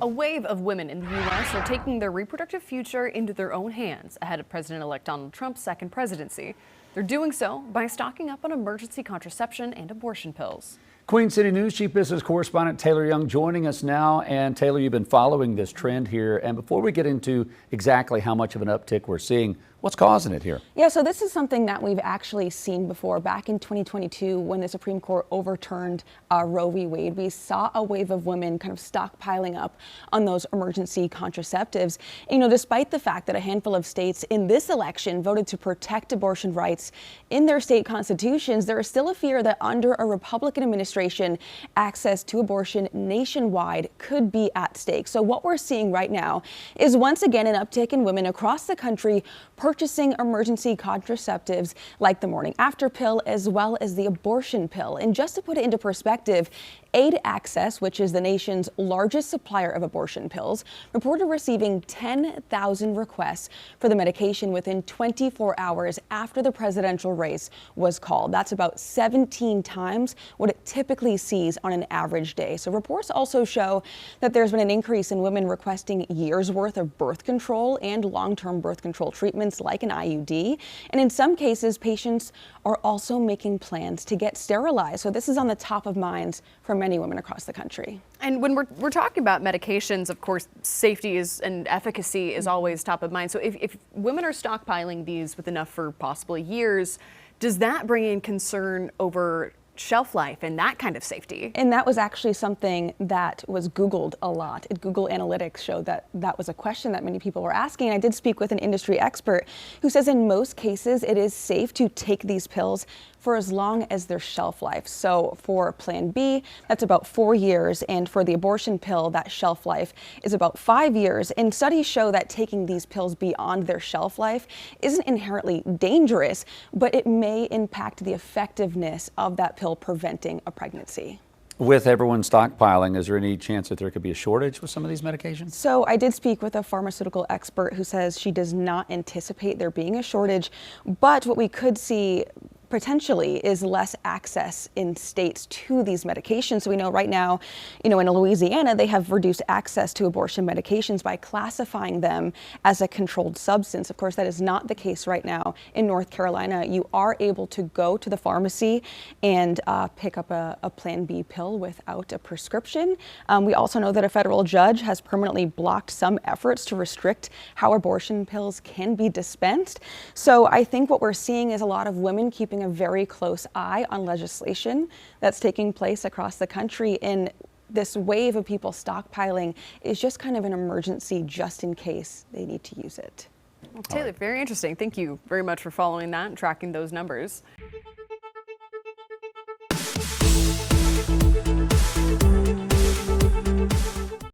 A wave of women in the U.S. are taking their reproductive future into their own hands ahead of President-elect Donald Trump's second presidency. They're doing so by stocking up on emergency contraception and abortion pills. Queen City News Chief Business Correspondent Taylor Young joining us now. And Taylor, you've been following this trend here. And before we get into exactly how much of an uptick we're seeing, what's causing it here? Yeah, so this is something that we've actually seen before. Back in 2022, when the Supreme Court overturned Roe v. Wade, we saw a wave of women kind of stockpiling up on those emergency contraceptives. And, despite the fact that a handful of states in this election voted to protect abortion rights in their state constitutions, there is still a fear that under a Republican administration, access to abortion nationwide could be at stake. So what we're seeing right now is once again an uptick in women across the country purchasing emergency contraceptives like the morning after pill as well as the abortion pill. And just to put it into perspective, Aid Access, which is the nation's largest supplier of abortion pills, reported receiving 10,000 requests for the medication within 24 hours after the presidential race was called. That's about 17 times what it typically sees on an average day. So reports also show that there's been an increase in women requesting years worth of birth control and long-term birth control treatments like an IUD. And in some cases, patients are also making plans to get sterilized. So this is on the top of minds for many women across the country. And when we're talking about medications, of course, safety and efficacy is always top of mind. So if women are stockpiling these with enough for possibly years, does that bring in concern over shelf life and that kind of safety? And that was actually something that was Googled a lot. Google Analytics showed that that was a question that many people were asking. And I did speak with an industry expert who says in most cases it is safe to take these pills for as long as their shelf life. So for Plan B, that's about 4 years. And for the abortion pill, that shelf life is about 5 years. And studies show that taking these pills beyond their shelf life isn't inherently dangerous, but it may impact the effectiveness of that pill preventing a pregnancy. With everyone stockpiling, is there any chance that there could be a shortage with some of these medications? So I did speak with a pharmaceutical expert who says she does not anticipate there being a shortage, but what we could see potentially is less access in states to these medications. So we know right now, in Louisiana, they have reduced access to abortion medications by classifying them as a controlled substance. Of course, that is not the case right now. In North Carolina, you are able to go to the pharmacy and pick up a Plan B pill without a prescription. We also know that a federal judge has permanently blocked some efforts to restrict how abortion pills can be dispensed. So I think what we're seeing is a lot of women keeping a very close eye on legislation that's taking place across the country. And this wave of people stockpiling is just kind of an emergency just in case they need to use it. Well, Taylor, very interesting. Thank you very much for following that and tracking those numbers.